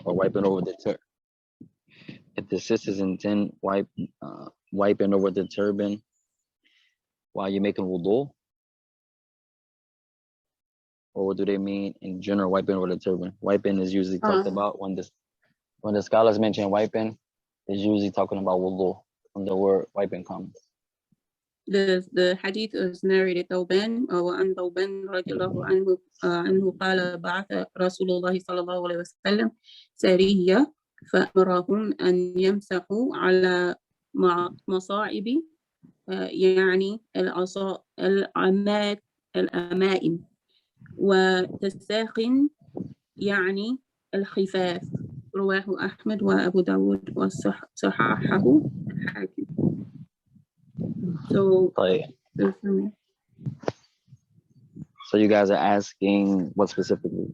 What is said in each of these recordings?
or wiping over the turban. If the sisters intend wiping over the turban while you're making wudu, or what do they mean in general, wiping over the turban? Wiping is usually talked about when the scholars mention wiping, is usually talking about wudu when the word wiping comes. The hadith is narrated ثوبان وعن ثوبان رضي الله عنه قال بعث رسول الله صلى الله عليه وسلم سرية فأمرهم أن يمسحوا على مصاعب يعني الأمائم وتساخن يعني الخفاف رواه أحمد وأبو داود وصححه الحاكم. So you guys are asking what specifically?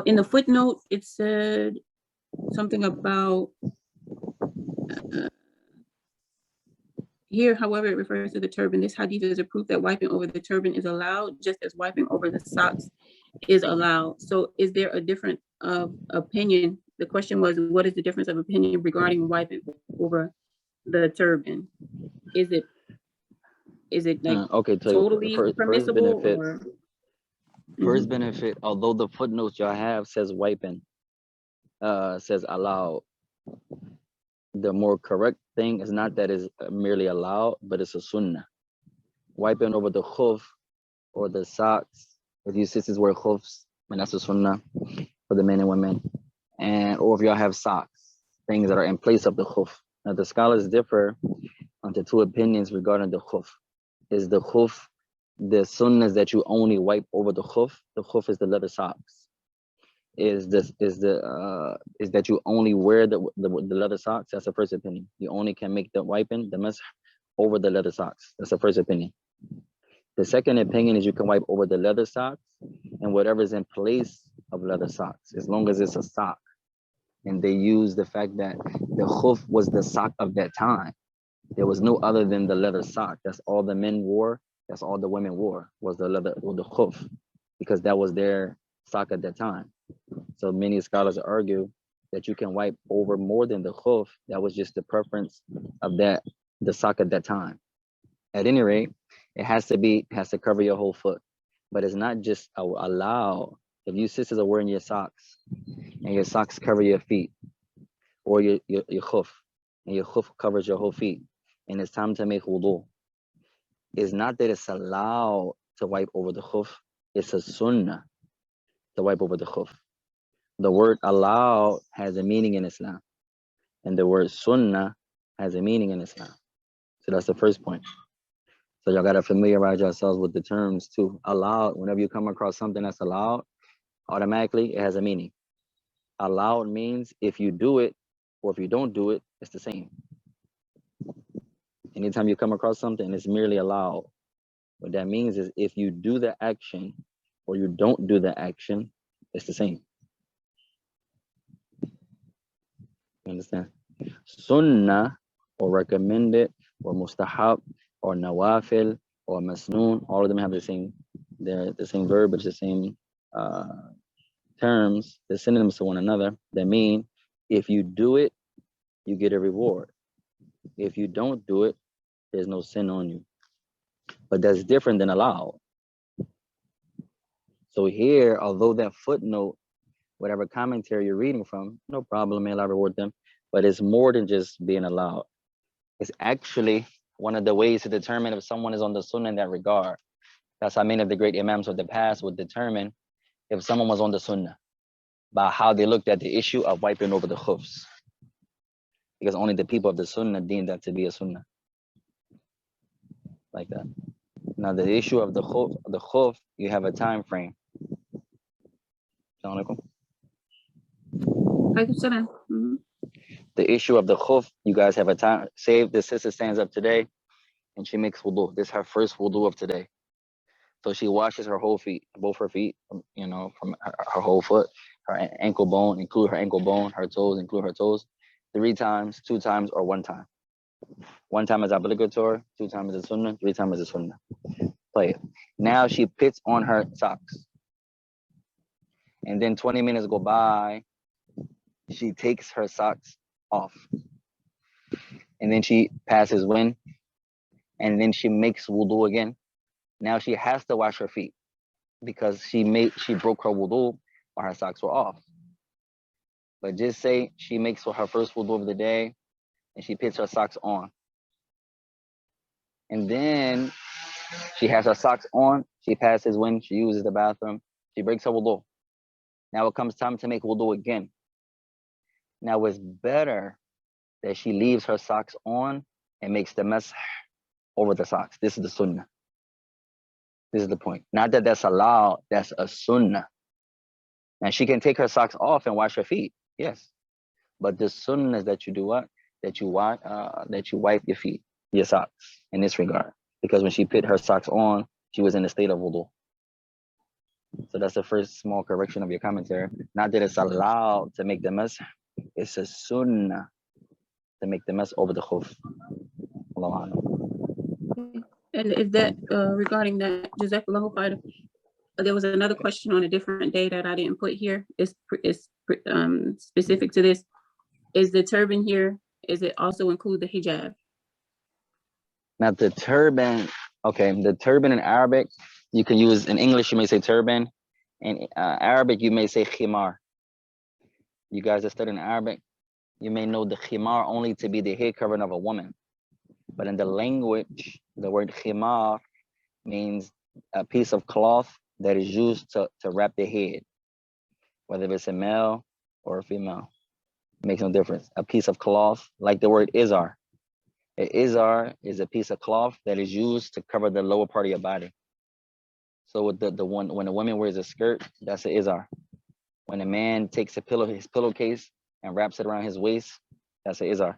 In the footnote, it said something about here, however, it refers to the turban. This hadith is a proof that wiping over the turban is allowed, just as wiping over the socks is allowed. So is there a difference of opinion? The question was, what is the difference of opinion regarding wiping over the turban? Is it like okay, totally permissible? First benefit, although the footnotes y'all have says wiping, says allowed, the more correct thing is not that it's merely allowed, but it's a sunnah. Wiping over the khuf or the socks, if you sisters wear khufs, and that's a sunnah for the men and women, or if y'all have socks, things that are in place of the khuf. Now the scholars differ onto two opinions regarding the khuf. Is the khuf the sunnahs that you only wipe over the khuf? The khuf is the leather socks. Is that you only wear the leather socks? That's the first opinion. You only can make the wiping, the masah, over the leather socks. That's the first opinion. The second opinion is you can wipe over the leather socks and whatever is in place of leather socks, as long as it's a sock. And they use the fact that the khuf was the sock of that time. There was no other than the leather sock. That's all the men wore. That's all the women wore, was the leather or the khuf, because that was their sock at that time. So many scholars argue that you can wipe over more than the khuf. That was just the preference of the sock at that time. At any rate, it has to cover your whole foot, but it's not just allowed. If you sisters are wearing your socks and your socks cover your feet, or your khuf, and your khuf covers your whole feet, and it's time to make wudu, it's not that it's allowed to wipe over the khuf, it's a sunnah to wipe over the khuf. The word allowed has a meaning in Islam, and the word sunnah has a meaning in Islam. So that's the first point. So y'all gotta familiarize yourselves with the terms too. Allowed, whenever you come across something that's allowed, automatically it has a meaning. Allowed means if you do it or if you don't do it, it's the same. Anytime you come across something, it's merely allowed. What that means is if you do the action or you don't do the action, it's the same. You understand? Sunnah, or recommended, or mustahab, or nawafil, or masnoon, all of them have the same verb, but the same terms, they're synonyms to one another. That mean if you do it, you get a reward. If you don't do it, there's no sin on you. But that's different than allowed. So here, although that footnote, whatever commentary you're reading from, no problem, may Allah reward them, but it's more than just being allowed. It's actually one of the ways to determine if someone is on the sunnah in that regard. That's how many of the great imams of the past would determine if someone was on the sunnah by how they looked at the issue of wiping over the khufs. Because only the people of the sunnah deemed that to be a sunnah. Like that. Now the issue of the khuf, you have a time frame. Assalamu alaikum. The issue of the khuf, you guys have a time. Say if the sister stands up today and she makes wudu. This is her first wudu of today. So she washes her whole feet, both her feet, from her whole foot, her ankle bone, include her ankle bone, her toes, include her toes, 3 times, 2 times, or 1 time. 1 time is obligatory, 2 times is a sunnah, 3 times is a sunnah. Play it. Now she puts on her socks. and then 20 minutes go by, she takes her socks off, and then she passes wind, and then she makes wudu again. Now she has to wash her feet because she broke her wudu while her socks were off. But just say she makes her first wudu of the day, and she puts her socks on, and then she has her socks on, she passes wind, she uses the bathroom, she breaks her wudu. Now it comes time to make wudu again. Now it's better that she leaves her socks on and makes the masah over the socks. This is the sunnah. This is the point. Not that that's allowed, that's a sunnah. Now she can take her socks off and wash her feet, yes. But the sunnah is that you do what? That you wipe your feet, your socks in this regard. Because when she put her socks on, she was in a state of wudu. So that's the first small correction of your commentary. Not that it's allowed to make the mess, it's a sunnah to make the mess over the khuf. And is that regarding that, Jazakallahu khairan? There was another question on a different day that I didn't put here. It's specific to this. Is the turban here, is it also include the hijab? Now the turban, okay, the turban in Arabic, you can use, in English you may say turban, in Arabic you may say khimar. You guys that study in Arabic, you may know the khimar only to be the head covering of a woman. But in the language, the word khimar means a piece of cloth that is used to wrap the head, whether it's a male or a female. It makes no difference. A piece of cloth, like the word izar. An izar is a piece of cloth that is used to cover the lower part of your body. So with when a woman wears a skirt, that's an izar. When a man takes his pillowcase and wraps it around his waist, that's an izar,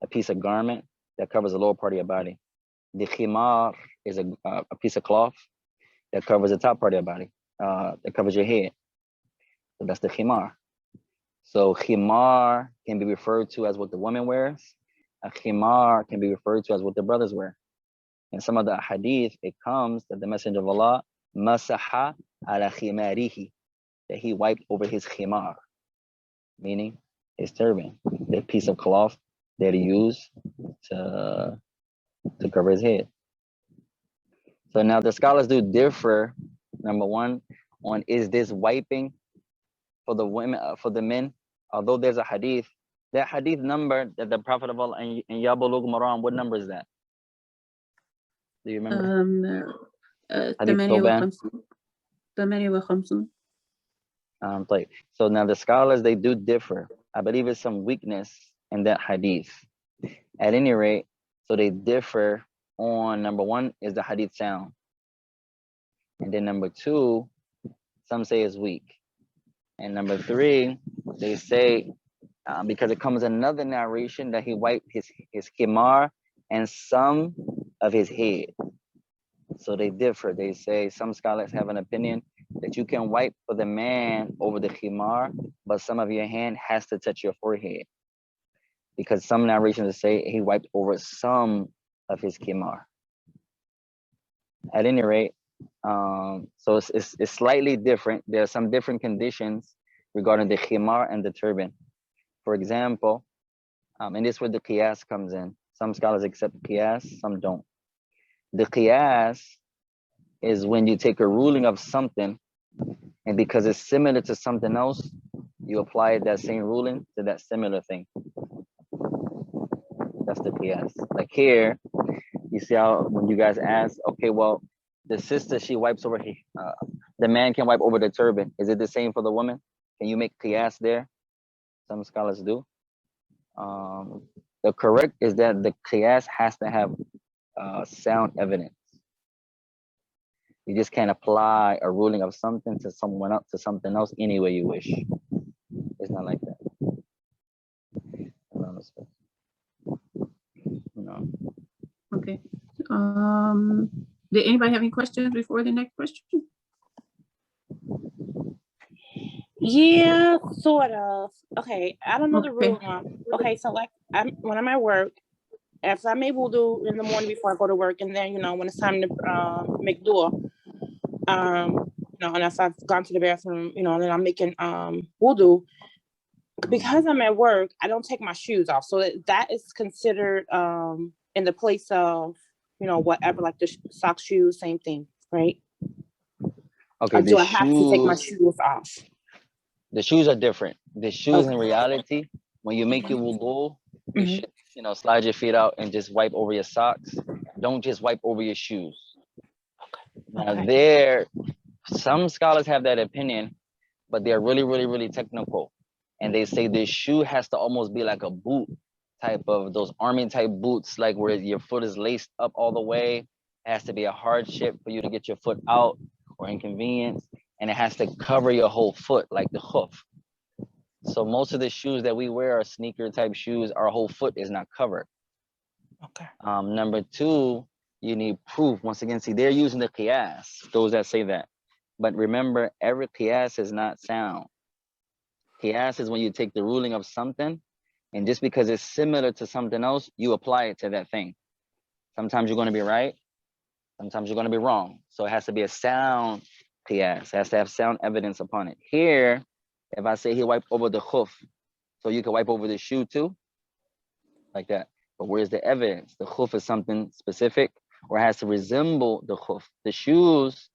a piece of garment that covers the lower part of your body. The khimar is a piece of cloth that covers the top part of your body, that covers your head. So that's the khimar. So khimar can be referred to as what the woman wears. A khimar can be referred to as what the brothers wear. In some of the hadith, it comes that the Messenger of Allah, masaha ala khimarihi, that he wiped over his khimar, meaning his turban, the piece of cloth that he used to cover his head. So now the scholars do differ, number one, on is this wiping for the women, for the men? Although there's a hadith, that hadith number that the Prophet of Allah in Bulugh Maram, what number is that? Do you remember? Hadith Toban. So now the scholars, they do differ. I believe it's some weakness in that hadith. At any rate, so they differ on, number one, is the hadith sound? And then number two, some say is weak. And number three, they say, because it comes another narration that he wiped his khimar and some of his head. So they differ. They say some scholars have an opinion that you can wipe for the man over the khimar, but some of your hand has to touch your forehead. Because some narrations say he wiped over some of his khimar. At any rate, so it's slightly different. There are some different conditions regarding the khimar and the turban. For example, and this is where the qiyas comes in. Some scholars accept qiyas, some don't. The qiyas is when you take a ruling of something, and because it's similar to something else, you apply that same ruling to that similar thing. That's the qiyas. Like here, you see how when you guys ask, okay, well, the sister, she wipes over here. The man can wipe over the turban. Is it the same for the woman? Can you make qiyas there? Some scholars do. The correct is that the qiyas has to have sound evidence. You just can't apply a ruling of something to someone else, to something else any way you wish. It's not like that. No. Okay. Did anybody have any questions before the next question? Yeah, sort of. Okay, I don't know the rule. Okay, so like when I'm at work, if I'm able to in the morning before I go to work, and then when it's time to make dua, and if I've gone to the bathroom, and then I'm making wudu, because I'm at work, I don't take my shoes off. So that is considered in the place of, whatever, like the sock, shoes, same thing, right? Okay, Or do I have to take my shoes off? The shoes are different. The shoes, in Okay. reality, when you make your wudu, you should, slide your feet out and just wipe over your socks. Don't just wipe over your shoes. Now, some scholars have that opinion, but they're really, really, really technical. And they say the shoe has to almost be like a boot type of those army type boots, like where your foot is laced up all the way. It has to be a hardship for you to get your foot out or inconvenience. And it has to cover your whole foot, like the hoof. So most of the shoes that we wear are sneaker type shoes. Our whole foot is not covered. Okay. Number two, you need proof. Once again, see, they're using the qiyas, those that say that. But remember, every qiyas is not sound. Qiyas is when you take the ruling of something, and just because it's similar to something else, you apply it to that thing. Sometimes you're going to be right. Sometimes you're going to be wrong. So it has to be a sound qiyas. It has to have sound evidence upon it. Here, if I say he wiped over the hoof, so you can wipe over the shoe too, like that. But where's the evidence? The hoof is something specific, or has to resemble the hoof. The shoes,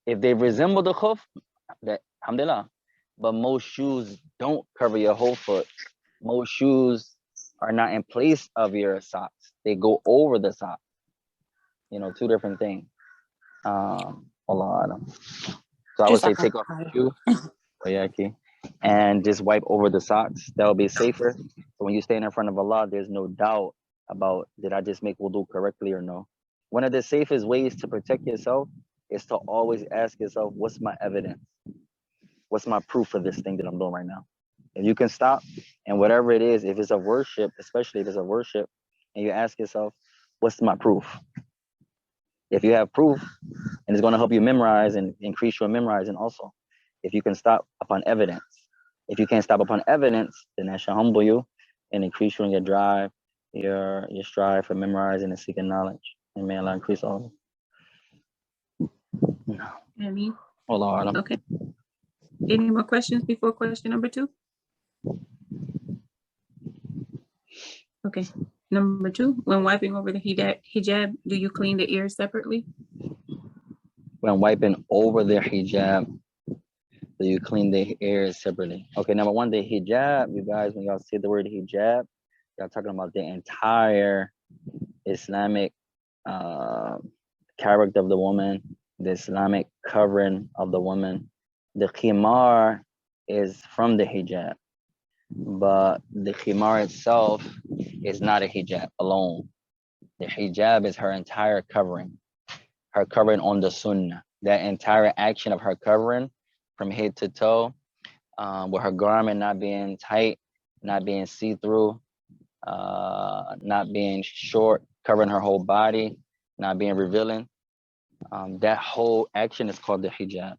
if they resemble the hoof, that alhamdulillah. But most shoes don't cover your whole foot. Most shoes are not in place of your socks. They go over the socks. Two different things. Allah Alam. So I would say take off the shoe, and just wipe over the socks. That will be safer. So when you stand in front of Allah, there's no doubt about, did I just make wudu correctly or no? One of the safest ways to protect yourself is to always ask yourself, what's my evidence? What's my proof for this thing that I'm doing right now? If you can stop, and whatever it is, if it's a worship, especially if it's a worship, and you ask yourself, what's my proof? If you have proof, and it's going to help you memorize and increase your memorizing also. If you can stop upon evidence. If you can't stop upon evidence, then that should humble you and increase you in your drive, your strive for memorizing and seeking knowledge. And may Allah increase all of them. Naeem. Allah. Okay. Any more questions before question number 2? Okay. Number 2, when wiping over the hijab, do you clean the ears separately? When wiping over their hijab, do you clean the ears separately? Okay, number one, the hijab, you guys, when y'all say the word hijab, y'all talking about the entire Islamic character of the woman, the Islamic covering of the woman. The khimar is from the hijab, but the khimar itself is not a hijab alone. The hijab is her entire covering on the sunnah. That entire action of her covering from head to toe, with her garment not being tight, not being see-through, not being short, covering her whole body, not being revealing. That whole action is called the hijab.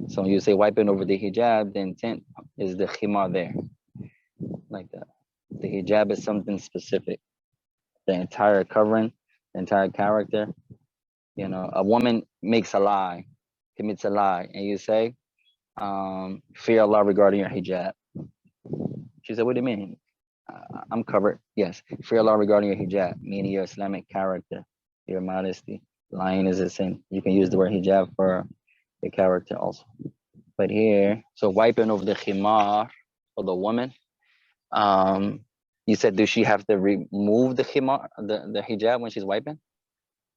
So when you say wiping over the hijab, the intent is the khimar there, like that. The hijab is something specific. The entire covering, the entire character. A woman makes a lie, commits a lie, and you say, fear Allah regarding your hijab. She said, what do you mean? I'm covered. Yes, fear Allah regarding your hijab, meaning your Islamic character, your modesty. Lying is a sin. You can use the word hijab for the character also. But here, so wiping over the khimar for the woman, you said, does she have to remove the khimar, the hijab when she's wiping?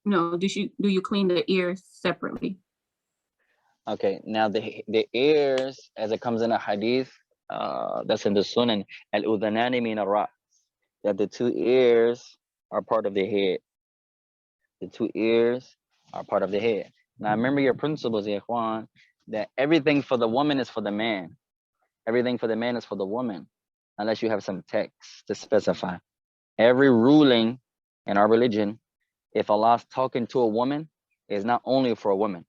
No, do you clean the ears separately? Okay, now the ears, as it comes in a hadith, that's in the Sunan, al-udhanani min ar-ra's, that the 2 ears are part of the head. The 2 ears are part of the head. Now remember your principles, ya ikhwan, that everything for the woman is for the man. Everything for the man is for the woman, unless you have some text to specify. Every ruling in our religion, if Allah's talking to a woman, is not only for a woman,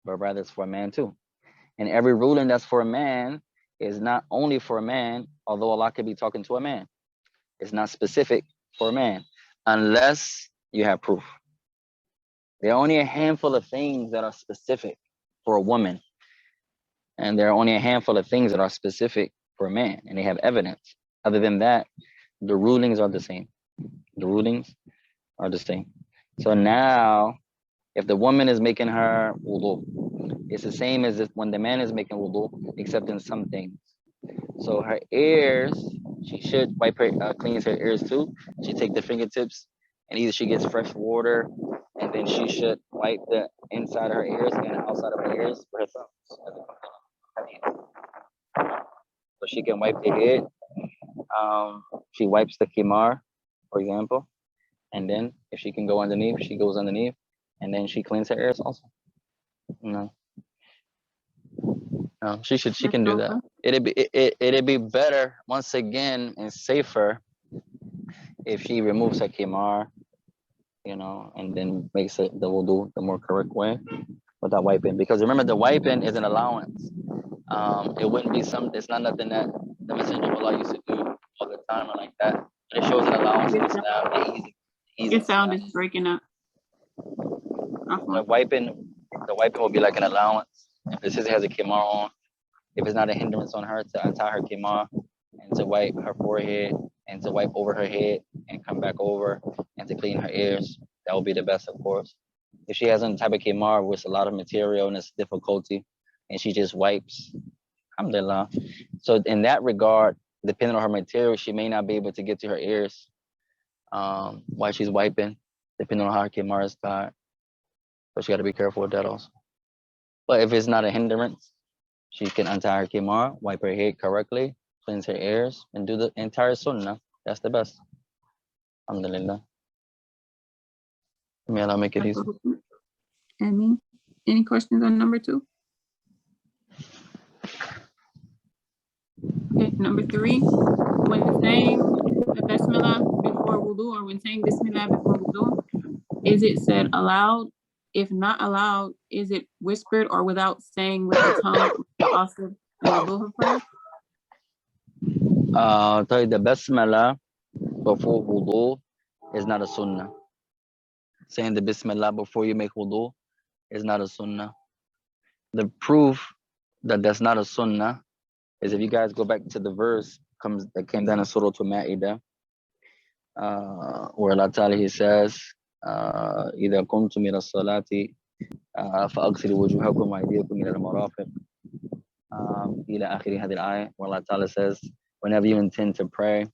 but rather it's for a man too. And every ruling that's for a man is not only for a man, although Allah could be talking to a man. It's not specific for a man, unless you have proof. There are only a handful of things that are specific for a woman. And there are only a handful of things that are specific for a man, and they have evidence. Other than that, the rulings are the same. The rulings are the same. So now, if the woman is making her wudu, it's the same as if when the man is making wudu, except in some things. So her ears, she should wipe her, cleans her ears too. She take the fingertips, and either she gets fresh water, and then she should wipe the inside of her ears and the outside of her ears with her thumbs. So she can wipe the head. She wipes the kimar, for example, and then if she can go underneath, she goes underneath, and then she cleans her ears also. No, no, she can do that. It'd be better once again and safer if she removes her kimar, you know, and then makes it the wudu the more correct way without wiping. Because remember, the wiping is an allowance. It wouldn't be it's not nothing that the Messenger of Allah used to do all the time or like that. But it shows an allowance in Islam. Your sound is breaking up. The wiping will be like an allowance. If the sister has a kimar on, if it's not a hindrance on her to untie her kimar and to wipe her forehead and to wipe over her head and come back over and to clean her ears, that would be the best, of course. If she has any type of kimar with a lot of material and it's difficulty, and she just wipes, alhamdulillah. So in that regard, depending on her material, she may not be able to get to her ears while she's wiping, depending on how her kimar is tied. So she got to be careful with that also. But if it's not a hindrance, she can untie her kimar, wipe her head correctly, cleanse her ears, and do the entire sunnah. That's the best. Alhamdulillah. May Allah make it easy. Ameen. Any questions on number 2? Okay, number 3. When saying the Bismillah before wudu, or when saying Bismillah before wudu, is it said aloud? If not aloud, is it whispered or without saying with the tongue, also in the Bulugh prayer? The Bismillah before wudu is not a sunnah. Saying the Bismillah before you make wudu is not a sunnah. The proof that that's not a sunnah is if you guys go back to the verse that came down in Surah Al-Ma'idah, where Allah Ta'ala He says, إِذَا قُمْتُمْ إِلَى الصَّلَاةِ فَأَغْسِلُوا وُجُوهَكُمْ وَأَيْدِيَكُمْ إِلَى الْمَرَافِقِ إِلَى آخِرِ هذه الآية, where Allah Ta'ala says, whenever you intend to pray,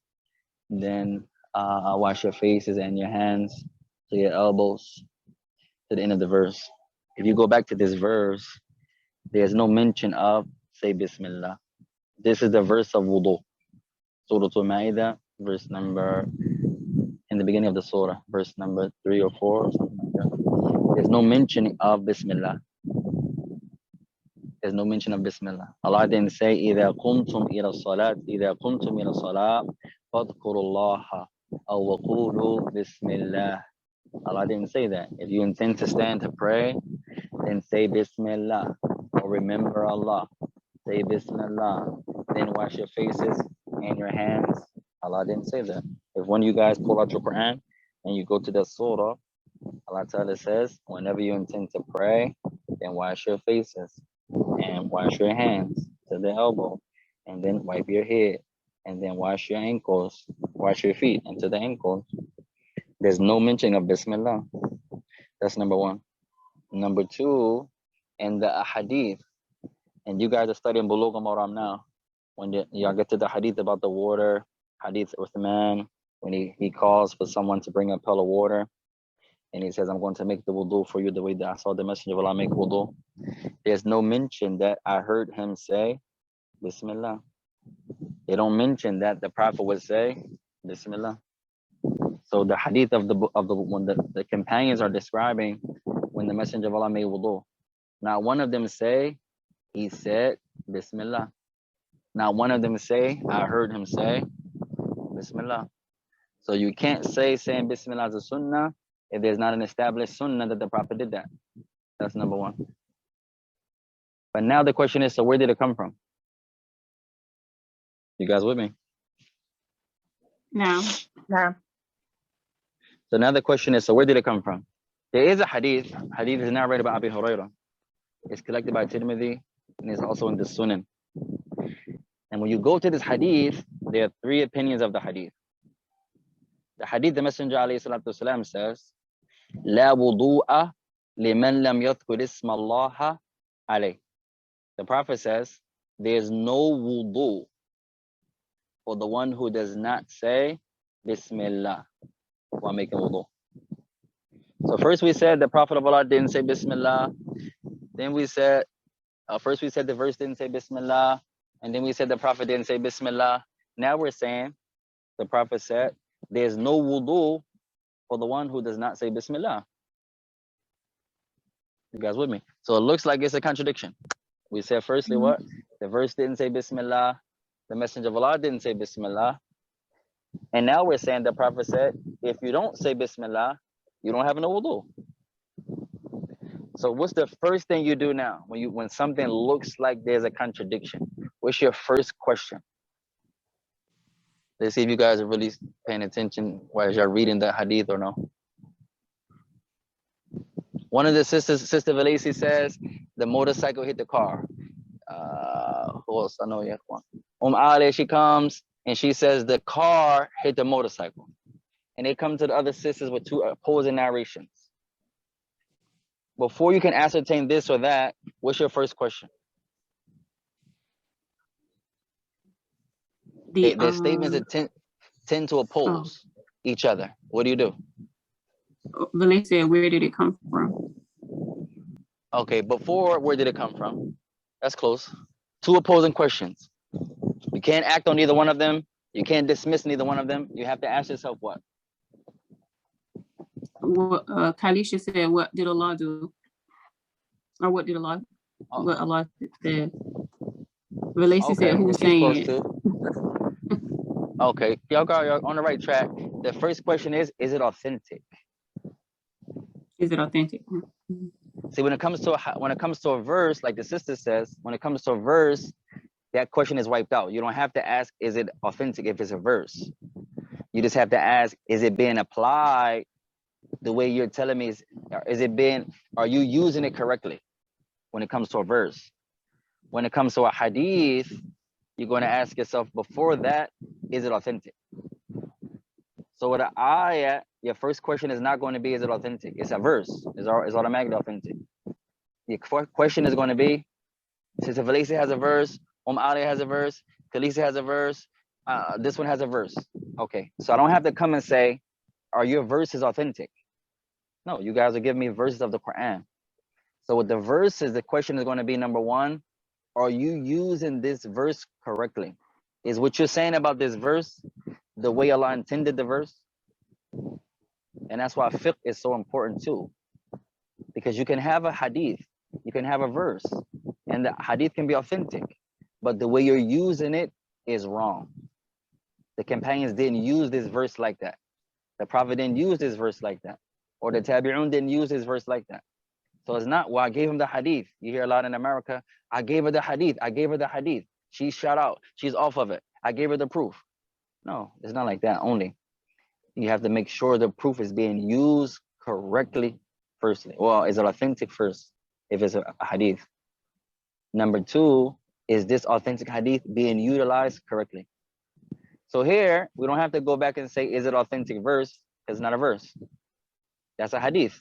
then wash your faces and your hands to your elbows, to the end of the verse. If you go back to this verse, there's no mention of say Bismillah. This is the verse of wudu. Surah Al-Ma'idah, verse number, in the beginning of the surah, verse number 3 or 4 or something like that. There's no mention of Bismillah. There's no mention of Bismillah. Allah didn't say, إِذَا قُمْتُمْ إِلَى الصَّلَاةِ إِذَا قُمْتُمْ إِلَى الصَّلَاةِ فَاذْكُرُوا اللَّهَ أَوْ وَقُولُوا بِسْمِ اللَّهِ. Allah didn't say that. If you intend to stand to pray, then say Bismillah, or remember Allah. Say Bismillah, then wash your faces and your hands. Allah didn't say that. If one of you guys pull out your Quran and you go to the surah, Allah Ta'ala says, whenever you intend to pray, then wash your faces and wash your hands to the elbow, and then wipe your head, and then wash your ankles, wash your feet into the ankles. There's no mention of Bismillah. That's number 1. Number 2, in the Hadeeth, and you guys are studying Bulugh Al-Maram now, when y'all get to the Hadith about the water, Hadith Uthman, when he calls for someone to bring a pail of water, and he says, I'm going to make the wudu for you the way that I saw the Messenger of Allah make wudu. There's no mention that I heard him say Bismillah. They don't mention that the Prophet would say Bismillah. So the hadith of the when the companions are describing when the Messenger of Allah made wudu, not one of them say he said Bismillah. Not one of them say I heard him say Bismillah. So you can't say saying Bismillah is a sunnah if there's not an established sunnah that the Prophet did that. That's number 1. But now the question is, so where did it come from? You guys with me? No. So now the question is, so where did it come from? There is a hadith. Hadith is narrated by Abu Hurairah. It's collected by Tirmidhi, and it's also in the Sunan. And when you go to this hadith, there are three opinions of the hadith. The hadith, the Messenger ﷺ says, لا وضوء لمن لم يذكر اسم الله عليه. The Prophet says, there's no wudu for the one who does not say Bismillah while making wudu. So first we said the Prophet of Allah didn't say Bismillah. Then we said, first we said the verse didn't say Bismillah. And then we said the Prophet didn't say Bismillah. Now we're saying the Prophet said there's no wudu for the one who does not say Bismillah. You guys with me? So it looks like it's a contradiction. We said firstly what? The verse didn't say Bismillah. The Messenger of Allah didn't say Bismillah. And now we're saying the Prophet said, if you don't say Bismillah, you don't have no wudu. So what's the first thing you do now when something looks like there's a contradiction? What's your first question? Let's see if you guys are really paying attention while you're reading the hadith or no. One of the sisters, Sister Valesi, says the motorcycle hit the car. Who else? I know you have one. Ali, she comes and she says the car hit the motorcycle. And they come to the other sisters with two opposing narrations. Before you can ascertain this or that, what's your first question? Their statements that tend to oppose each other. What do? Valese said, where did it come from? Okay, before, where did it come from? That's close. Two opposing questions. You can't act on either one of them. You can't dismiss neither one of them. You have to ask yourself what? Kalisha said, what did Allah do? Or what did Allah, what Allah said? Valese said, who's saying it? Okay, y'all on the right track. The first question is it authentic? Is it authentic? See, when it comes to a verse, like the sister says, when it comes to a verse, that question is wiped out. You don't have to ask, is it authentic if it's a verse? You just have to ask, is it being applied the way you're telling me? Are you using it correctly when it comes to a verse? When it comes to a hadith, you're going to ask yourself before that, is it authentic? So with an ayah, your first question is not going to be, is it authentic? It's a verse. It's automatically authentic. Your question is going to be, since if Valesi has a verse, Ali has a verse, Khaleesi has a verse, this one has a verse. Okay, so I don't have to come and say, are your verses authentic? No, you guys are giving me verses of the Quran. So with the verses, the question is going to be, number one, are you using this verse correctly? Is what you're saying about this verse the way Allah intended the verse? And that's why fiqh is so important too. Because you can have a hadith, you can have a verse, and the hadith can be authentic, but the way you're using it is wrong. The companions didn't use this verse like that. The Prophet didn't use this verse like that. Or the Tabi'un didn't use this verse like that. So it's not, well, I gave him the hadith. You hear a lot in America, I gave her the hadith, I gave her the hadith. She's shut out, she's off of it. I gave her the proof. No, it's not like that only. You have to make sure the proof is being used correctly firstly. Well, is it authentic first, if it's a hadith? Number two, is this authentic hadith being utilized correctly? So here, we don't have to go back and say, is it authentic verse? It's not a verse. That's a hadith.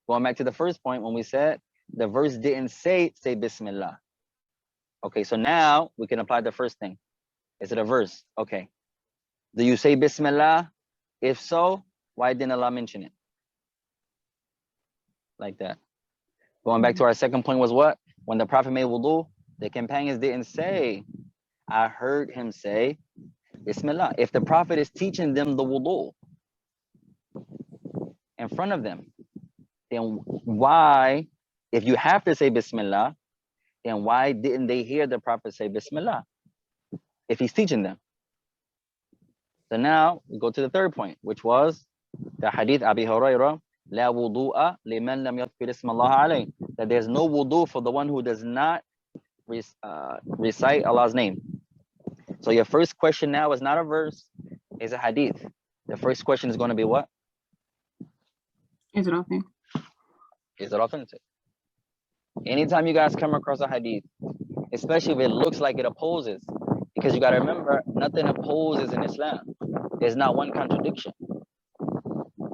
Going back to the first point, when we said the verse didn't say Bismillah. Okay, so now we can apply the first thing. Is it a verse? Okay. Do you say Bismillah? If so, why didn't Allah mention it? Like that. Going back to our second point was what? When the Prophet made wudu, the companions didn't say, I heard him say Bismillah. If the Prophet is teaching them the wudu in front of them, then why, if you have to say Bismillah, then why didn't they hear the Prophet say Bismillah if he's teaching them? So now we go to the third point, which was the hadith Abi Hurairah, La wudu'a liman lam yadhkur isma Allah alayh, that there's no wudu for the one who does not recite Allah's name. So your first question now is not a verse, it's a hadith. The first question is going to be what? Is it authentic? Is it authentic? Anytime you guys come across a hadith, especially if it looks like it opposes, because you got to remember, nothing opposes in Islam. There's not one contradiction.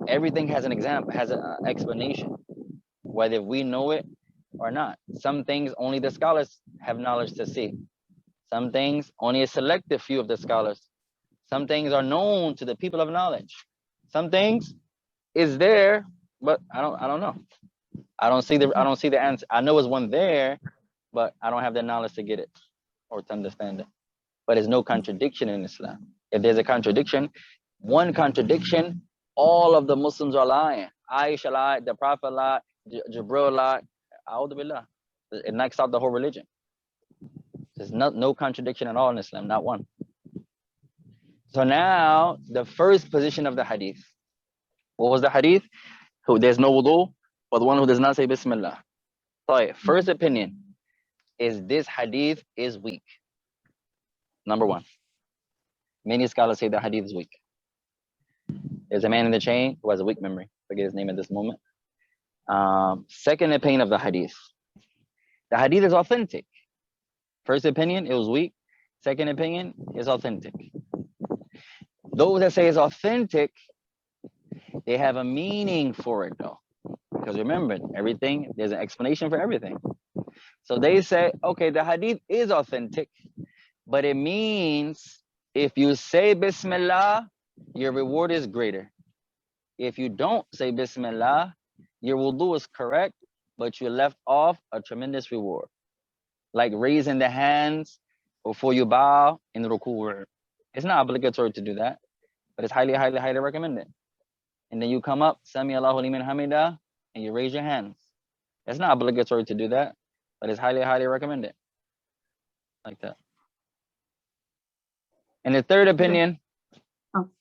Everything has an example, has an explanation, whether we know it or not. Some things only the scholars have knowledge to see. Some things only a selective few of the scholars. Some things are known to the people of knowledge. Some things is there, but I don't know. I don't see the answer. I know there's one there, but I don't have the knowledge to get it or to understand it. But there's no contradiction in Islam. If there's a contradiction, one contradiction, all of the Muslims are lying. Aisha lied, the Prophet lied, Jibril lied. A'udhu billah. It knocks out the whole religion. There's no contradiction at all in Islam, not one. So now the first position of the hadith. What was the hadith? Who there's no wudu, or the one who does not say Bismillah. So first opinion is this hadith is weak. Number one. Many scholars say the hadith is weak. There's a man in the chain who has a weak memory. Forget his name at this moment. Second opinion of the hadith. The hadith is authentic. First opinion, it was weak. Second opinion is authentic. Those that say it's authentic, they have a meaning for it though. Because remember, everything, there's an explanation for everything. So they say, okay, the hadith is authentic, but it means if you say Bismillah, your reward is greater. If you don't say Bismillah, your wudu is correct, but you left off a tremendous reward. Like raising the hands before you bow in ruku'. It's not obligatory to do that, but it's highly, highly, highly recommended. And then you come up, Sami Allahu liman hamida, and you raise your hands. It's not obligatory to do that, but it's highly, highly recommended. Like that. And the third opinion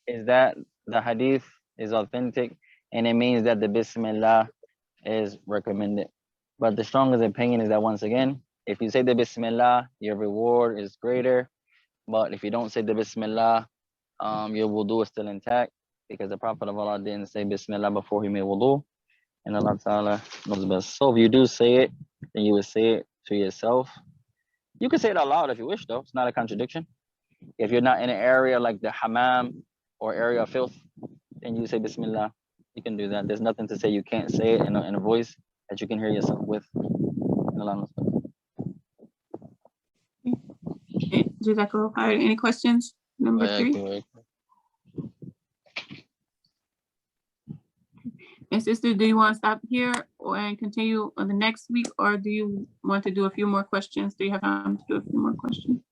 is that the hadith is authentic, and it means that the Bismillah is recommended. But the strongest opinion is that once again, if you say the Bismillah, your reward is greater. But if you don't say the Bismillah, your wudu is still intact, because the Prophet of Allah didn't say Bismillah before he made wudu, and Allah Ta'ala knows best. So if you do say it, then you would say it to yourself. You can say it out loud if you wish, though. It's not a contradiction. If you're not in an area like the hammam or area of filth, then you say Bismillah. You can do that. There's nothing to say you can't say it in a voice that you can hear yourself with. And Allah knows best. Jazakallah khair. Any questions? Number 3. And sister, do you want to stop here and continue on the next week, or do you want to do a few more questions? Do you have time to do a few more questions?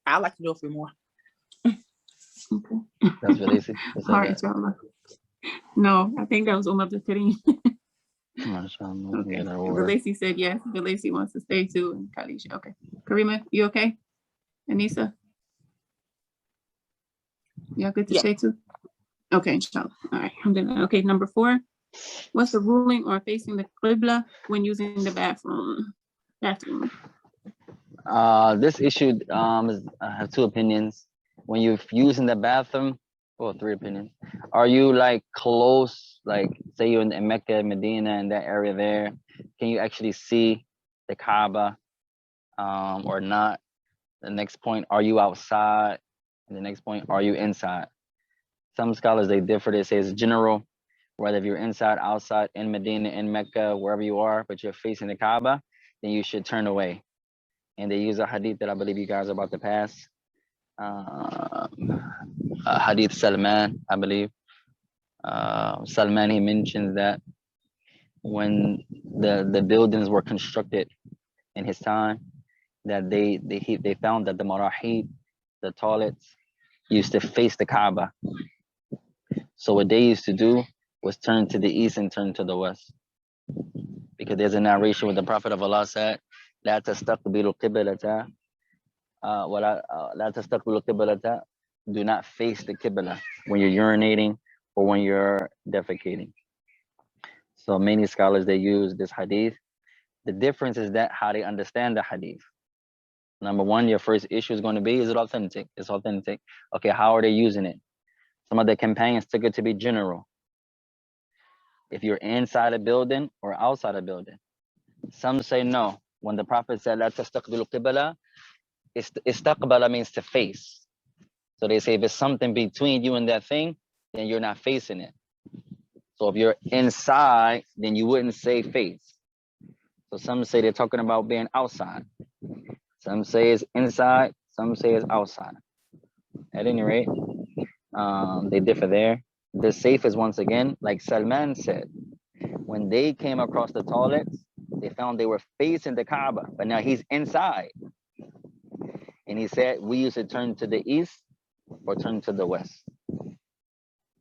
I'd like to do a few more. Okay. That's what they say. All right, inshallah. No, I think that was Abdul Kareem. Okay. Lacey said yes. Lacey wants to stay too. And Khadijah. Okay. Karima, you okay? Anissa? Y'all good to stay too? Okay, inshallah. All right. Alhamdulillah. Okay, number 4. What's the ruling on facing the Qibla when using the bathroom? This issue I have 2 opinions. When you're using the bathroom, well, 3 opinions. Are you like close, like say you're in Mecca, Medina, and that area there? Can you actually see the Kaaba or not? The next point, are you outside? And the next point, are you inside? Some scholars, they differ. They say it's general, whether if you're inside, outside, in Medina, in Mecca, wherever you are, but you're facing the Kaaba, then you should turn away. And they use a hadith that I believe you guys are about to pass. Hadith Salman, I believe. Salman, he mentions that when the buildings were constructed in his time, that they found that the marahid, the toilets, used to face the Kaaba. So what they used to do was turn to the east and turn to the west. Because there's a narration where the Prophet of Allah said, لا تستقبلوا قبلة لا تستقبلوا قبلة, do not face the Qibla when you're urinating or when you're defecating. So many scholars, they use this hadith. The difference is that how they understand the hadith. Number 1, your first issue is going to be, is it authentic? It's authentic. Okay, how are they using it? Some of the companions took it to be general. if you're inside a building or outside a building. Some say no. When the Prophet said, "La tastaqbilu qibla," istaqbala means to face. So they say if it's something between you and that thing, then you're not facing it. So if you're inside, then you wouldn't say face. So some say they're talking about being outside. Some say it's inside. Some say it's outside. At any rate, they differ there. The safest, once again, like Salman said, when they came across the toilets, they found they were facing the Kaaba, but now he's inside. And he said, we used to turn to the east or turn to the west.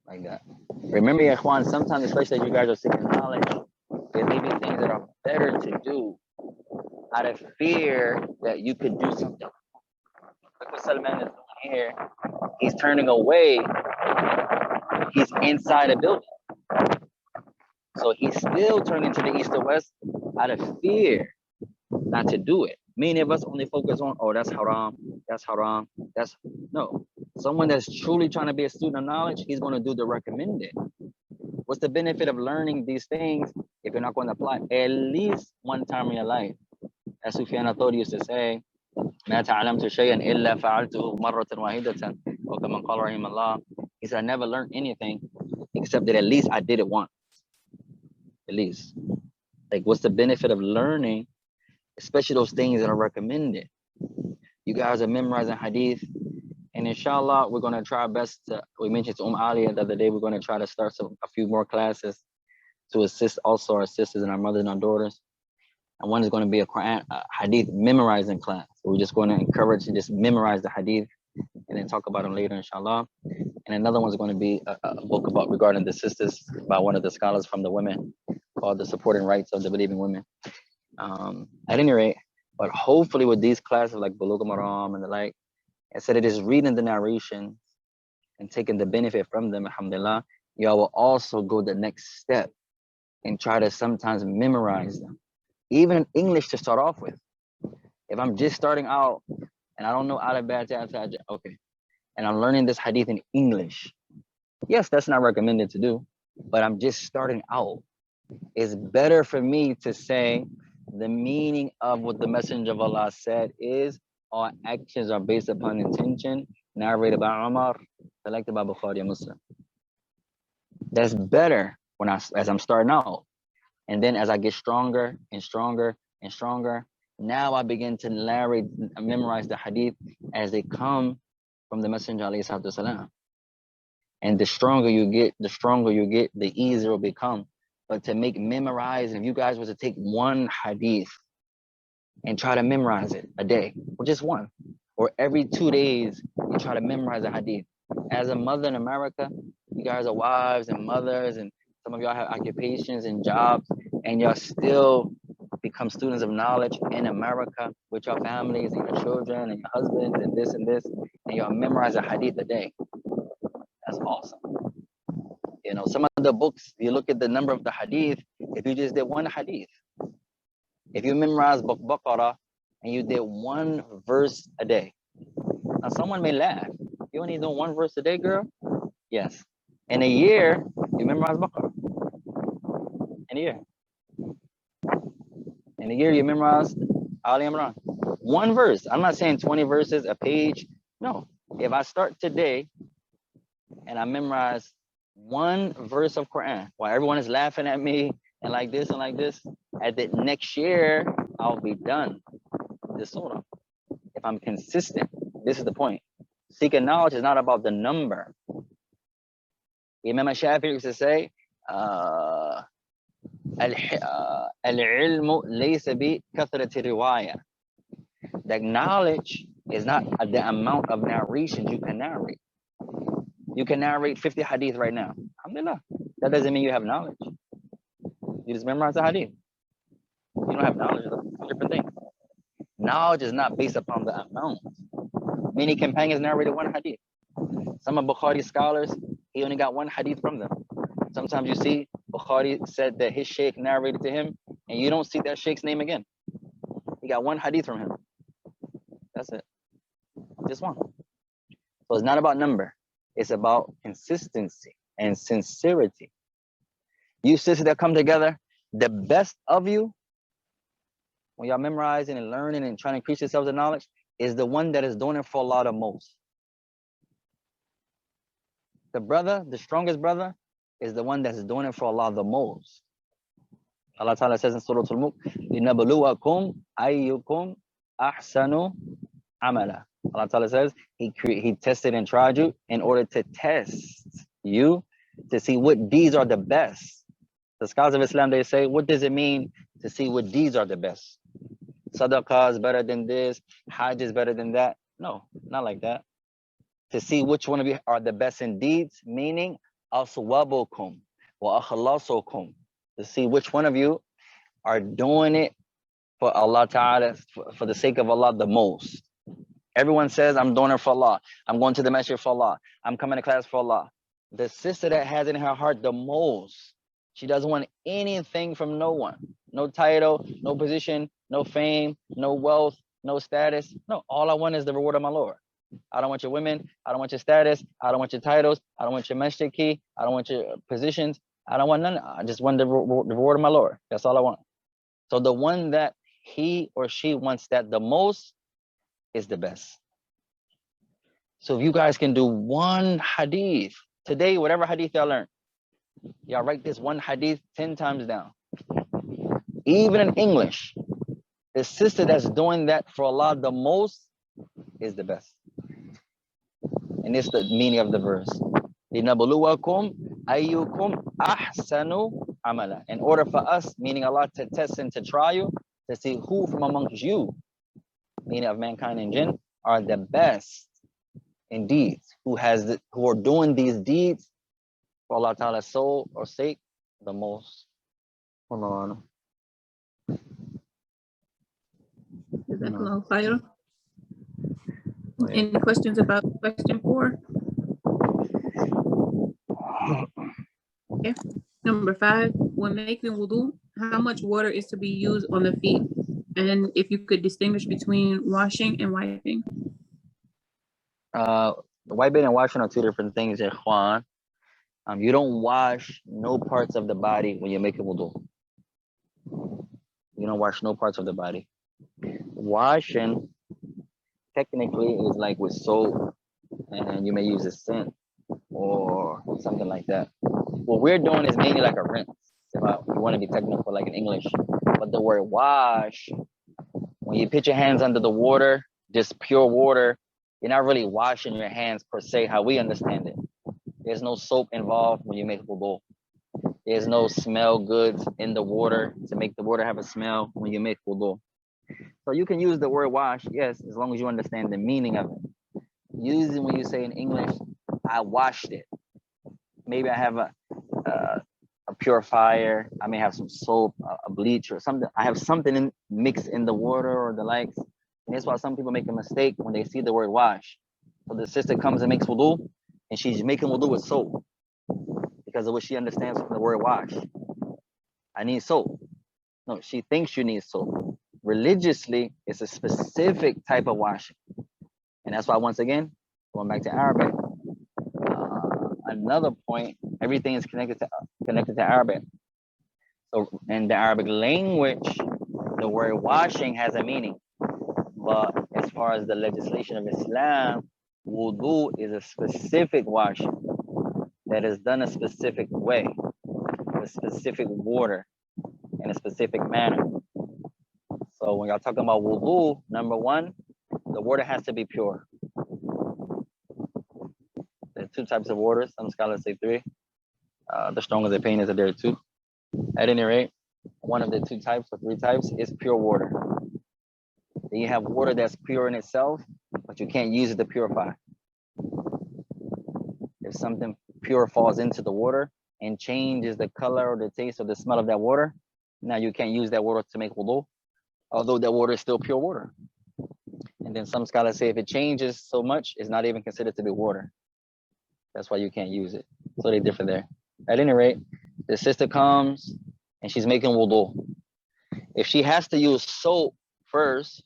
Like that. Remember, ya Ikhwan, sometimes, especially if you guys are seeking knowledge, there may be things that are better to do out of fear that you could do something. Look what Salman is doing here. He's turning away. He's inside a building. So he's still turning to the east or west out of fear not to do it. Many of us only focus on, oh, that's haram, that's no. Someone that's truly trying to be a student of knowledge, he's going to do the recommended. What's the benefit of learning these things if you're not going to apply at least one time in your life? As Sufyan al-Thawri used to say, ما تعلمت شيئا إلا فعلته مرة واحدة وكما قال رحمه الله. He said, I never learned anything except that at least I did it once. At least. Like, what's the benefit of learning, especially those things that are recommended? You guys are memorizing hadith, and inshallah, we're going to try our best to, we mentioned to Aliyah the other day, we're going to try to start a few more classes to assist also our sisters and our mothers and our daughters. And one is going to be a Quran, hadith memorizing class. So we're just going to encourage to just memorize the hadith and then talk about them later, inshallah. And another one's going to be a book about regarding the sisters by one of the scholars from the women called The Supporting Rights of the Believing Women. At any rate, but hopefully with these classes like Bulugh Al-Maram and the like, instead of just reading the narration and taking the benefit from them, alhamdulillah, y'all will also go the next step and try to sometimes memorize them. Even in English to start off with. If I'm just starting out and I don't know okay, and I'm learning this hadith in English, yes, that's not recommended to do, but I'm just starting out. It's better for me to say the meaning of what the Messenger of Allah said is all actions are based upon intention, narrated by Umar, selected by Bukhari and Muslim. That's better as I'm starting out. And then as I get stronger and stronger and stronger, now I begin to memorize the hadith as they come from the Messenger alayhi salatu wasalam. And the stronger you get, the easier it will become. But to memorize, if you guys were to take one hadith and try to memorize it a day, or just one, or every 2 days, you try to memorize a hadith. As a mother in America, you guys are wives and mothers, and some of y'all have occupations and jobs, and y'all still become students of knowledge in America with your families and your children and your husbands and this, and y'all memorize a hadith a day. That's awesome. You know, some of the books, you look at the number of the hadith, if you just did one hadith, if you memorize Baqarah and you did one verse a day. Now someone may laugh, you only do one verse a day, girl? Yes. In a year, you memorize Baqarah. In a year. In a year, you memorize Al-Imran. One verse. I'm not saying 20 verses, a page. No. If I start today and I memorize one verse of Quran, while everyone is laughing at me and like this, at the next year, I'll be done. This surah. If I'm consistent, this is the point. Seeking knowledge is not about the number. Imam Shafi'i used to say, العلم ليس بكثرة الرواية. That knowledge is not the amount of narrations you can narrate. You can narrate 50 hadith right now. Alhamdulillah. That doesn't mean you have knowledge. You just memorize the hadith. You don't have knowledge of different things. Knowledge is not based upon the amount. Many companions narrated one hadith. Some of Bukhari scholars, he only got one hadith from them. Sometimes you see Bukhari said that his sheikh narrated to him, and you don't see that sheikh's name again. He got one hadith from him. That's it. Just one. So it's not about number. It's about consistency and sincerity. You sisters that come together, the best of you, when y'all memorizing and learning and trying to increase yourselves in knowledge, is the one that is doing it for Allah the most. The brother, the strongest brother, is the one that's doing it for Allah the most. Allah Ta'ala says in Surah Al-Mulk, لِنَبْلُوَكُمْ أَيُّكُمْ أَحْسَنُ عَمَلًا. Allah Ta'ala says he tested and tried you in order to test you to see what deeds are the best. The scholars of Islam, they say, what does it mean to see what deeds are the best? Sadaqah is better than this, Hajj is better than that. No, not like that. To see which one of you are the best in deeds, meaning aswabukum wa akhlasukum. To see which one of you are doing it for Allah Ta'ala, for the sake of Allah the most. Everyone says, I'm doing it for Allah. I'm going to the masjid for Allah. I'm coming to class for Allah. The sister that has in her heart the most, she doesn't want anything from no one. No title, no position, no fame, no wealth, no status. No, all I want is the reward of my Lord. I don't want your women. I don't want your status. I don't want your titles. I don't want your masjid key. I don't want your positions. I don't want none. I just want the reward of my Lord. That's all I want. So the one that he or she wants that the most is the best. So if you guys can do one hadith today, whatever hadith y'all learn, y'all write this one hadith 10 times down. Even in English, the sister that's doing that for Allah the most is the best. And it's the meaning of the verse. لِنَبْلُوَكُمْ أَيُّكُمْ أَحْسَنُ عَمَلًا. In order for us, meaning Allah, to test and to try you, to see who from amongst you, meaning of mankind and jinn, are the best in deeds, who are doing these deeds for Allah Ta'ala's soul or sake the most. Hold on. Jazakallahu khairan. Any questions about question 4? Okay. Number 5, when making wudu, how much water is to be used on the feet? And if you could distinguish between washing and wiping. Wiping and washing are two different things, Ikhwan. You don't wash no parts of the body when you're making wudu. You don't wash no parts of the body. Washing technically is like with soap, and you may use a scent or something like that. What we're doing is mainly like a rinse, if you want to be technical like in English. But the word wash, when you put your hands under the water, just pure water, you're not really washing your hands per se, how we understand it. There's no soap involved when you make wudu. There's no smell goods in the water to make the water have a smell when you make wudu. So you can use the word wash, yes, as long as you understand the meaning of it. Usually when you say in English, I washed it. Maybe I have a purifier. I may have some soap, a bleach or something. I have something mixed in the water or the likes. And that's why some people make a mistake when they see the word wash. So the sister comes and makes wudu, and she's making wudu with soap because of what she understands from the word wash. I need soap. No, she thinks you need soap. Religiously, it's a specific type of washing. And that's why, once again, going back to Arabic, another point, everything is connected to Arabic. So in the Arabic language, the word washing has a meaning. But as far as the legislation of Islam, wudu is a specific washing that is done a specific way, with specific water, in a specific manner. So when y'all talking about wudu, number 1, the water has to be pure. There's 2 types of water. Some scholars say 3. The stronger the opinion is that there are 2. At any rate, one of the 2 types or 3 types is pure water. Then you have water that's pure in itself, but you can't use it to purify. If something pure falls into the water and changes the color or the taste or the smell of that water, now you can't use that water to make wudu, although that water is still pure water. And then some scholars say if it changes so much, it's not even considered to be water. That's why you can't use it. So they differ there. At any rate, the sister comes and she's making wudu. If she has to use soap first,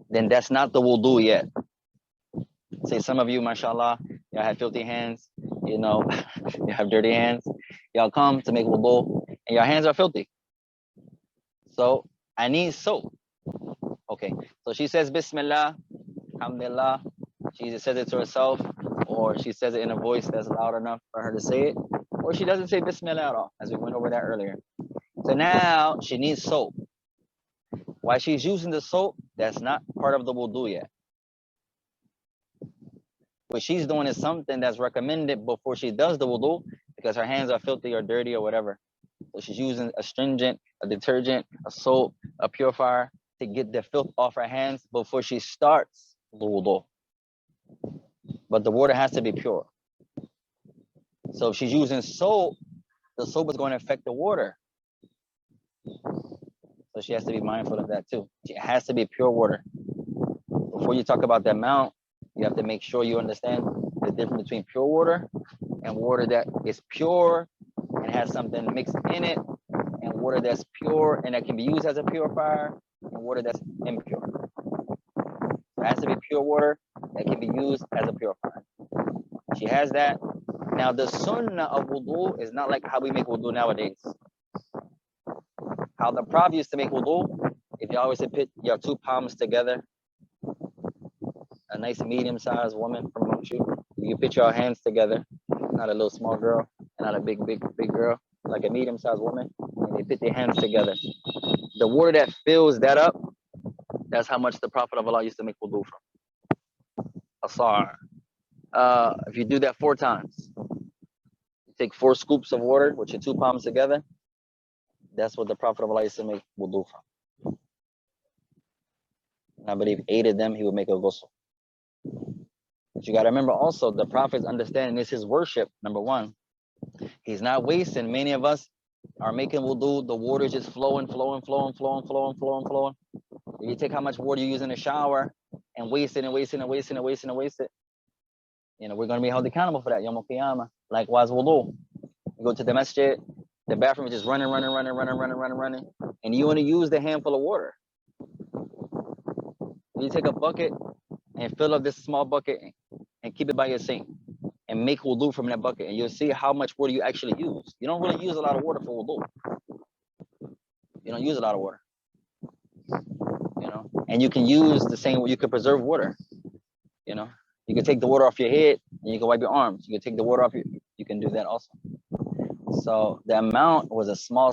then that's not the wudu yet. Say some of you, mashallah, y'all have filthy hands, you know, you have dirty hands. Y'all come to make wudu and your hands are filthy. So I need soap. Okay, so she says Bismillah, Alhamdulillah. She just says it to herself, or she says it in a voice that's loud enough for her to say it, or she doesn't say Bismillah at all, as we went over that earlier. So now she needs soap. While she's using the soap, that's not part of the wudu yet. What she's doing is something that's recommended before she does the wudu, because her hands are filthy or dirty or whatever. So she's using a stringent, a detergent, a soap, a purifier to get the filth off her hands before she starts the wudu. But the water has to be pure. So if she's using soap, the soap is going to affect the water. So she has to be mindful of that too. It has to be pure water. Before you talk about the amount, you have to make sure you understand the difference between pure water and water that is pure and has something mixed in it, and water that's pure and that can be used as a purifier, and water that's impure. It has to be pure water that can be used as a purifier. She has that. Now the sunnah of wudu is not like how we make wudu nowadays. How the Prophet used to make wudu, if you always put your two palms together, a nice medium-sized woman from amongst you, you put your hands together, not a little small girl, and not a big girl, like a medium-sized woman, and they put their hands together. The water that fills that up, that's how much the Prophet of Allah used to make wudu from. Asar. If you do that 4 times, you take 4 scoops of water with your 2 palms together, that's what the Prophet of Allah used to make wudu from. And I believe 8 of them he would make a ghusl. But you got to remember also, the Prophet's understanding is his worship, number 1. He's not wasting. Many of us are making wudu, the water is just flowing. If you take how much water you use in the shower and waste it, you know, we're going to be held accountable for that, Yawm al-Qiyamah. Likewise, wudu. You go to the masjid, the bathroom is just running, and you only use the handful of water. You take a bucket and fill up this small bucket and keep it by your sink and make wudu from that bucket, and you'll see how much water you actually use. You don't really use a lot of water for wudu. You don't use a lot of water, you know. And you can use the same. You can preserve water, you know. You can take the water off your head and you can wipe your arms. You can take the water off you can do that also. So the amount was a small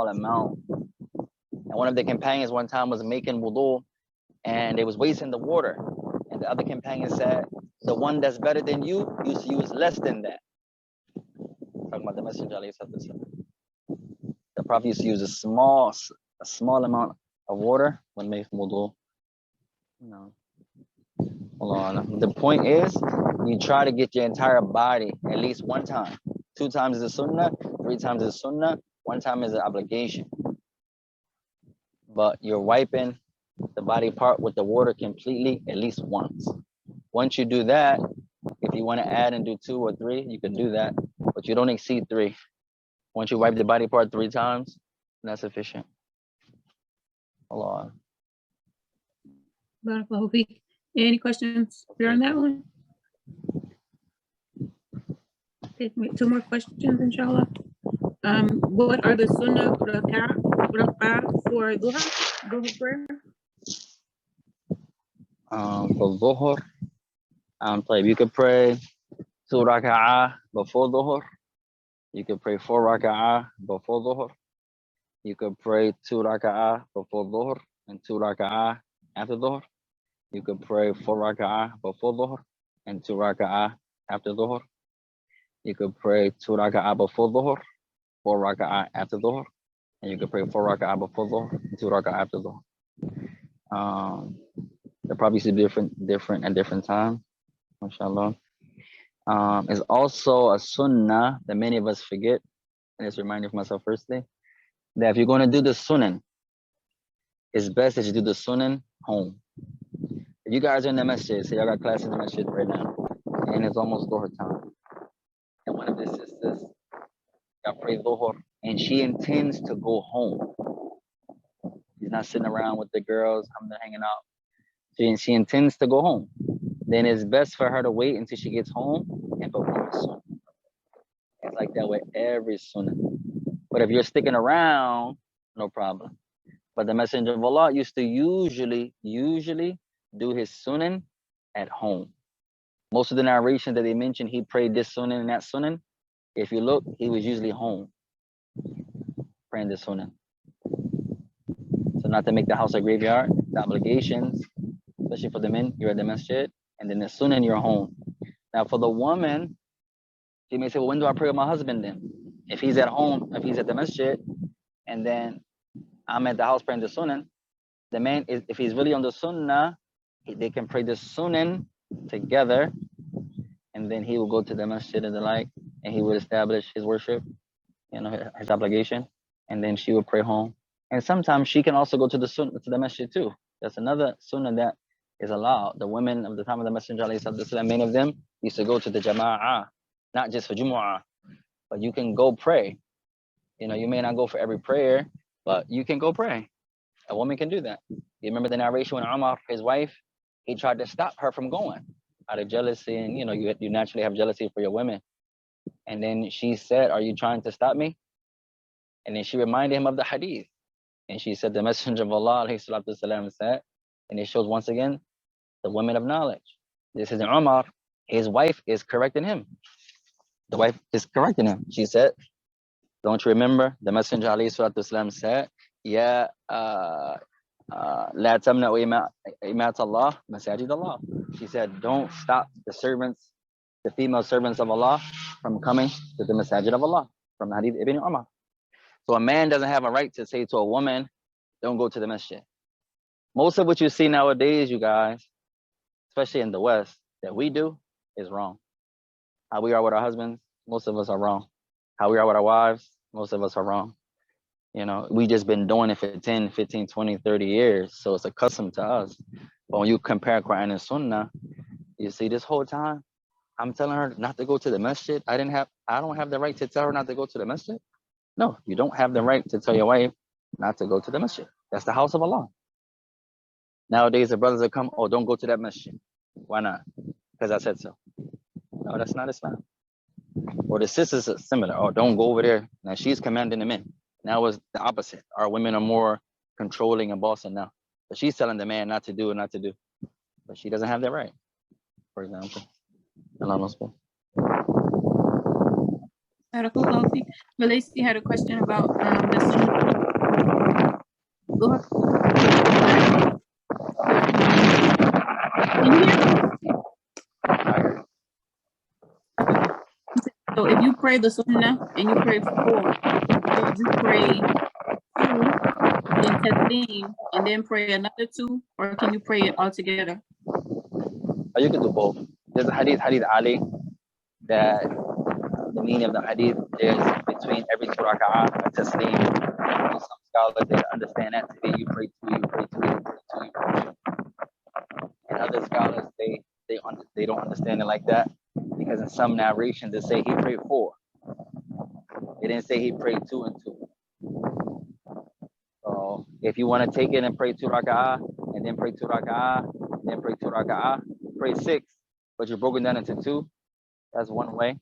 amount. And one of the companions one time was making wudu and they was wasting the water. And the other companion said, the one that's better than you used to use less than that. Talking about the Messenger. The Prophet used to use a small amount of water when making wudu. No. The point is, you try to get your entire body at least 1 time. 2 times is a sunnah, 3 times is a sunnah, 1 time is an obligation. But you're wiping the body part with the water completely at least once. Once you do that, if you want to add and do 2 or 3, you can do that, but you don't exceed 3. Once you wipe the body part 3 times, that's sufficient. Allah. Any questions during that one? Okay, 2 more questions, inshallah. What are the sunnah rak'ah for Dhuhr prayer? For Dhuhr, you could pray 2 rak'ah before Dhuhr. You could pray 4 rak'ah before Dhuhr. You could pray 2 rak'ah before Dhuhr and 2 rak'ah after Dhuhr. You could pray 4 rak'ah before Dhuhr and 2 rak'ah after Dhuhr. You could pray 2 rak'ah before Dhuhr, 4 rak'ah after Dhuhr, and you could pray 4 rak'ah before Dhuhr and 2 rak'ah after Dhuhr. They're probably different at different times, mashallah. It's also a sunnah that many of us forget, and it's reminding for myself firstly, that if you're going to do the sunnah, it's best that you do the sunnah home. If you guys are in the masjid, say y'all got class in the masjid right now, and it's almost Dhuhr time, and one of the sisters got prayed Dhuhr, and she intends to go home. She's not sitting around with the girls, hanging out. She intends to go home. Then it's best for her to wait until she gets home and perform the sunnah. It's like that with every sunnah. But if you're sticking around, no problem. But the Messenger of Allah used to usually do his sunan at home. Most of the narrations that they mentioned, he prayed this sunan and that sunan. If you look, he was usually home praying this sunan. So not to make the house a graveyard, the obligations, especially for the men, you're at the masjid, and then the sunan, you're home. Now for the woman, she may say, well, when do I pray with my husband then? If he's at home, if he's at the masjid, and then I'm at the house praying the sunan, the man, if he's really on the sunnah, they can pray the sunan together, and then he will go to the masjid and the like, and he would establish his worship, his obligation, and then she would pray home. And sometimes she can also go to the sunnah, to the masjid too. That's another sunnah that is allowed. The women of the time of the Messenger, many of them used to go to the jama'ah, not just for Jumu'ah, but you can go pray. You may not go for every prayer, but you can go pray. A woman can do that. You remember the narration when Umar, his wife, he tried to stop her from going out of jealousy, and you naturally have jealousy for your women. And then she said, "Are you trying to stop me?" And then she reminded him of the hadith. And she said, the Messenger of Allah ﷺ said, and it shows once again the women of knowledge. This is Umar, his wife is correcting him. The wife is correcting him. She said, don't you remember the Messenger ﷺ said, Ya la tamna'u imat Allah masajid Allah. She said, don't stop the female servants of Allah from coming to the masajid of Allah, from the hadith Ibn Umar. So a man doesn't have a right to say to a woman, don't go to the masjid. Most of what you see nowadays, you guys, especially in the West, that we do is wrong. How we are with our husbands, most of us are wrong. How we are with our wives, most of us are wrong. We just been doing it for 10, 15, 20, 30 years. So it's a custom to us. But when you compare Quran and Sunnah, you see this whole time, I'm telling her not to go to the masjid. I don't have the right to tell her not to go to the masjid. No, you don't have the right to tell your wife not to go to the masjid. That's the house of Allah. Nowadays, the brothers that come, oh, don't go to that masjid. Why not? Because I said so. No, that's not Islam. Or the sisters are similar. Oh, don't go over there. Now she's commanding the men. Now it's the opposite. Our women are more controlling and bossing now. But she's telling the man not to do. But she doesn't have that right, for example. Allah knows best. Lacey had a question about the sunnah. Go ahead. Can you hear? So if you pray the sunnah and you pray 4, did you pray 2, then taslim, and then pray another 2, or can you pray it all together? You can do both. There's a hadith Ali, that the meaning of the hadith is between every 2 raka'ah and taslim. Some scholars, they understand that to be you pray 2, you pray 2, you pray 2, you pray 2. And other scholars, they don't understand it like that, because in some narrations they say he prayed 4. They didn't say he prayed 2 and 2. So if you want to take it and pray 2 raka'ah, and then pray 2 raka'ah, then pray 2 raka'ah, pray 6, but you're broken down into 2, that's one way.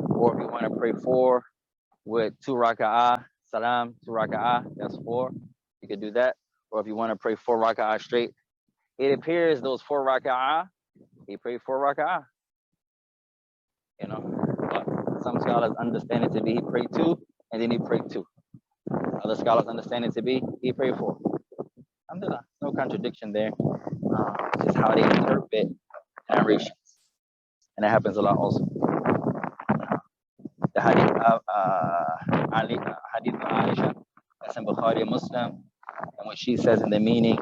Or if you want to pray 4 with 2 raka'ah, salam, 2 raka'ah, that's 4. You could do that. Or if you want to pray 4 raka'ah straight, it appears those 4 raka'ah, he prayed 4 raka'ah. But some scholars understand it to be he prayed 2 and then he prayed 2. Other scholars understand it to be he prayed 4. Alhamdulillah, no contradiction there. It's just how they interpret narrations. And that happens a lot also. The hadith of hadith of Aisha, that's in Bukhari and Muslim, and what she says in the meaning,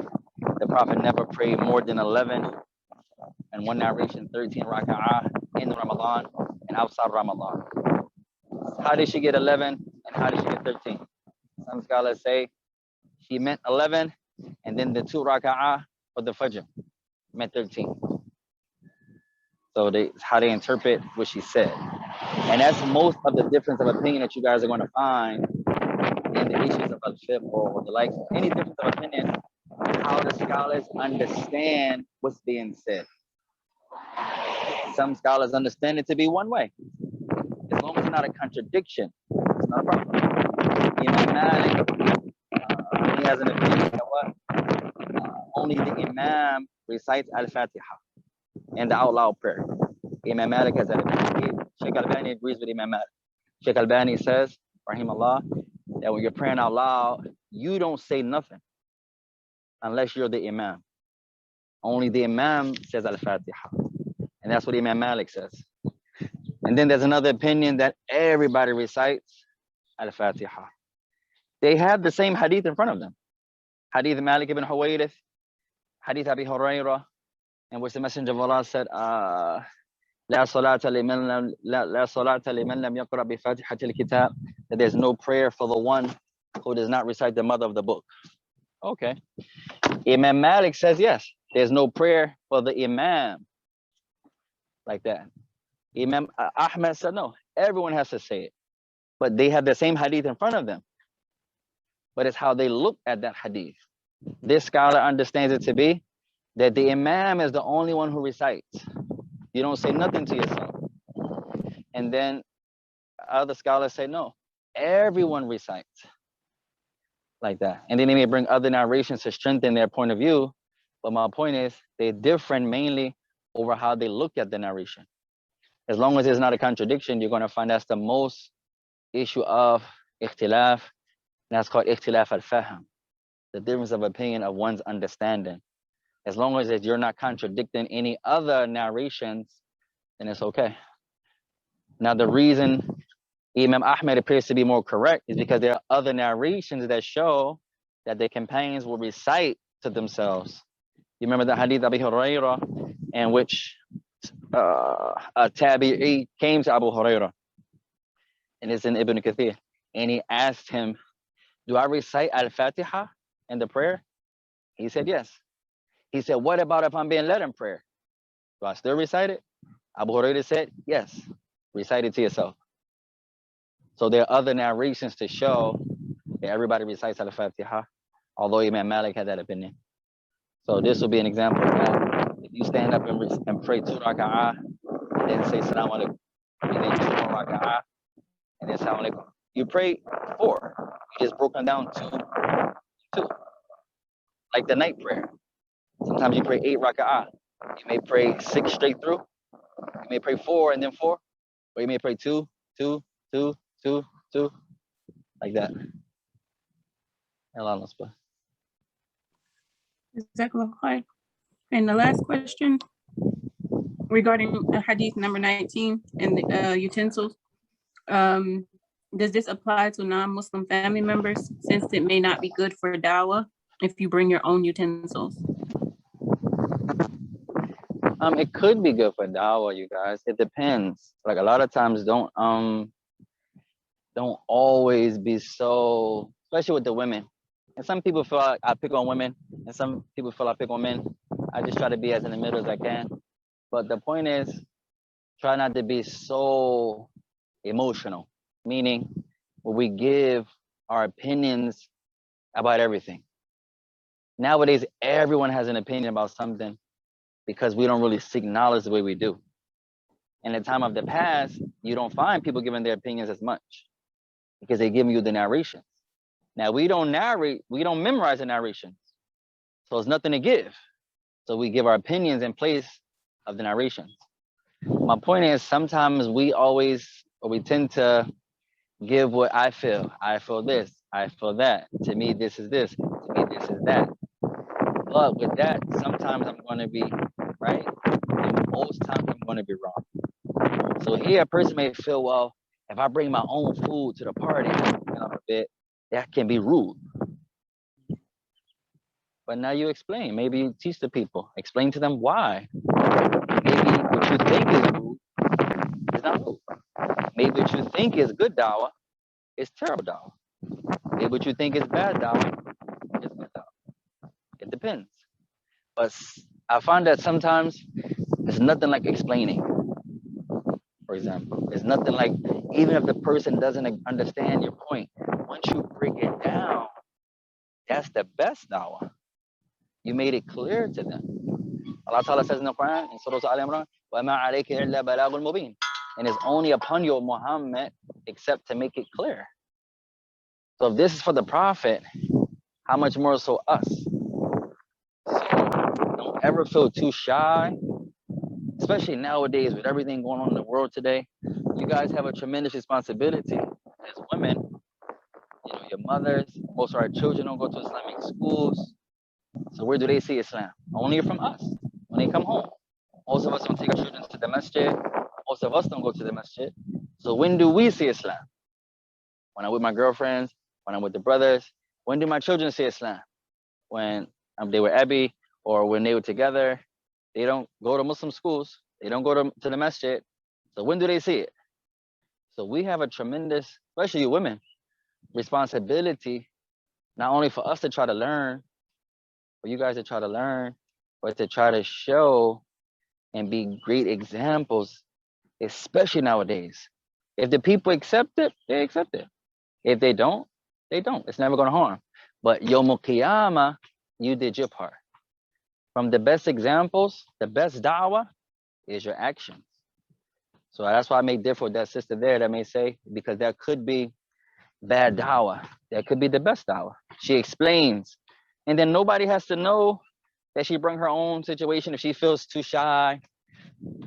the Prophet never prayed more than 11, and one narration 13 raka'ah in Ramadan and outside Ramadan. How did she get 11 and how did she get 13? Some scholars say she meant 11 and then the 2 raka'ah for the Fajr meant 13. So how they interpret what she said. And that's most of the difference of opinion that you guys are going to find in the issues of al-fiqh or the likes. Any difference of opinion, how the scholars understand what's being said. Some scholars understand it to be one way. As long as it's not a contradiction, it's not a problem. Imam Malik, he has an opinion that what? Only the Imam recites Al-Fatiha and the out loud prayer. Imam Malik has that opinion. Sheikh Albani agrees with Imam Malik. Sheikh Albani says, rahimahullah, that when you're praying out loud, you don't say nothing unless you're the Imam. Only the Imam says Al-Fatiha. And that's what Imam Malik says. And then there's another opinion that everybody recites Al-Fatiha. They have the same hadith in front of them. Hadith Malik ibn Huwayrith, Hadith Abi Hurairah, in which the Messenger of Allah said, La salata liman lam yaqra bi fatihatil kitab, that there's no prayer for the one who does not recite the mother of the book. Okay. Imam Malik says yes, there's no prayer for the Imam. Like that. Imam Ahmad said no, everyone has to say it. But they have the same hadith in front of them. But it's how they look at that hadith. This scholar understands it to be that the Imam is the only one who recites. You don't say nothing to yourself. And then other scholars say no, everyone recites. Like that. And then they may bring other narrations to strengthen their point of view. But my point is, they're different mainly over how they look at the narration. As long as there's not a contradiction, you're going to find that's the most issue of ikhtilaf. That's called ikhtilaf al-fahm, the difference of opinion of one's understanding. As long as you're not contradicting any other narrations, then it's okay. Now, the reason Imam Ahmed appears to be more correct is because there are other narrations that show that the companions will recite to themselves. You remember the hadith Abi Hurairah, in which a tabi'i came to Abu Hurairah, and it's in Ibn Kathir, and he asked him, do I recite Al-Fatiha in the prayer? He said, yes. He said, what about if I'm being led in prayer? Do I still recite it? Abu Hurairah said, yes, recite it to yourself. So there are other narrations to show that everybody recites Al-Fatiha, although Imam Malik had that opinion. So this will be an example of that. If you stand up and pray 2 raka'ah, and then say salam alaikum, and then 2 more raka'ah, and then salam alaikum. You pray 4. You just broken down 2. Like the night prayer. Sometimes you pray 8 raka'ah. You may pray 6 straight through. You may pray 4 and then 4. Or you may pray 2, 2, 2, 2, 2. Like that. Allah knows. Jazakallah. And the last question regarding hadith number 19 and the utensils. Does this apply to non-Muslim family members, since it may not be good for dawah if you bring your own utensils? It could be good for dawah, you guys. It depends. Like a lot of times don't always be so, especially with the women. And some people feel like I pick on women, and some people feel I pick on men. I just try to be as in the middle as I can. But the point is, try not to be so emotional, meaning when we give our opinions about everything. Nowadays, everyone has an opinion about something because we don't really seek knowledge the way we do. In the time of the past, you don't find people giving their opinions as much because they give you the narrations. Now, we don't narrate, we don't memorize the narrations. So there's nothing to give. So we give our opinions in place of the narrations. My point is, sometimes we tend to give what I feel. I feel this, I feel that. To me, this is this, to me, this is that. But with that, sometimes I'm going to be right, and most times I'm going to be wrong. So here, a person may feel, well, if I bring my own food to the party, that can be rude. But now you explain. Maybe you teach the people. Explain to them why. Maybe what you think is rude is not rude. Maybe what you think is good dawah is terrible dawah. Maybe what you think is bad dawah is good dawah. It depends. But I find that sometimes there's nothing like explaining. For example, there's nothing like, even if the person doesn't understand your point, once you break it down, that's the best dawah. You made it clear to them. Allah Ta'ala says in the Quran, in Surah Al-Imran, وَمَا عَلَيْكَ إِلَّا بَلَاغُ الْمُبِينَ. And it's only upon you, Muhammad, except to make it clear. So if this is for the Prophet, how much more so us? So don't ever feel too shy, especially nowadays with everything going on in the world today. You guys have a tremendous responsibility as women. You know, your mothers, most of our children don't go to Islamic schools. So where do they see Islam? Only from us when they come home. Most of us don't take our children to the masjid. Most of us don't go to the masjid. So when do we see Islam? When I'm with my girlfriends, when I'm with the brothers. When do my children see Islam? When they were Abby or when they were together. They don't go to Muslim schools. They don't go to the masjid. So when do they see it? So we have a tremendous, especially you women, responsibility, not only for us to try to learn, for you guys to try to learn, but to try to show and be great examples, especially nowadays. If the people accept it, they accept it. If they don't, they don't. It's never going to harm. But Yawmul Qiyamah, you did your part. From the best examples, the best da'wah is your actions. So that's why I may differ with that sister there that may say, because that could be bad da'wah. That could be the best da'wah. She explains. And then nobody has to know that she bring her own situation. If she feels too shy,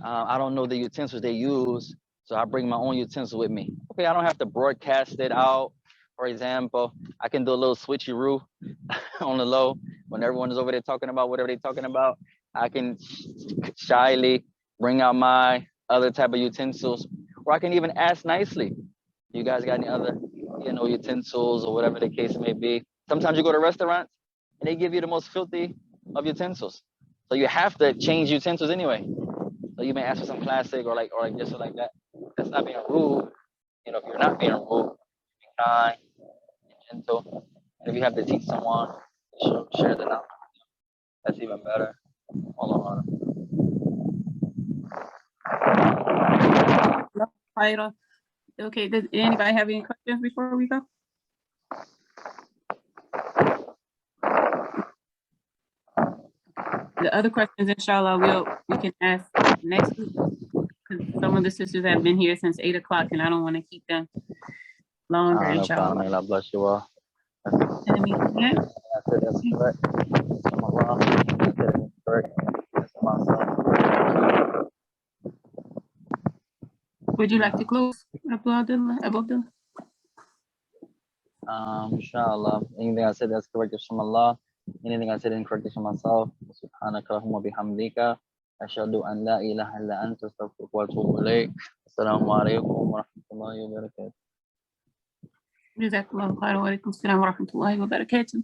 I don't know the utensils they use, so I bring my own utensils with me. Okay, I don't have to broadcast it out. For example, I can do a little switcheroo on the low when everyone is over there talking about whatever they're talking about. I can shyly bring out my other type of utensils, or I can even ask nicely. You guys got any other, utensils or whatever the case may be? Sometimes you go to restaurants and they give you the most filthy of utensils, so you have to change utensils anyway. So you may ask for some plastic or like this or like that. That's not being rude. If you're not being rude, be kind and gentle. And if you have to teach someone, share the knowledge. That's even better. Allah. Okay, does anybody have any questions before we go? The other questions, inshallah, we can ask next week, because some of the sisters have been here since 8 o'clock and I don't want to keep them longer, No inshallah. problem. Allah bless you all. Anything else? That's correct. Allah. That's correct. That's myself. Would you like to close, Abdillah? Inshallah. Anything I said that's correct is from Allah. Anything I said incorrect is from myself. Subhanakallahumma bihamdika. Ashhadu an la ilaha illa anta astaghfiruka wa atubu ilayk. Assalamu alaikum wa rahmatullahi wa barakatuh. Jazakallahu khairan wa alaikum assalam wa rahmatullahi wa barakatuh.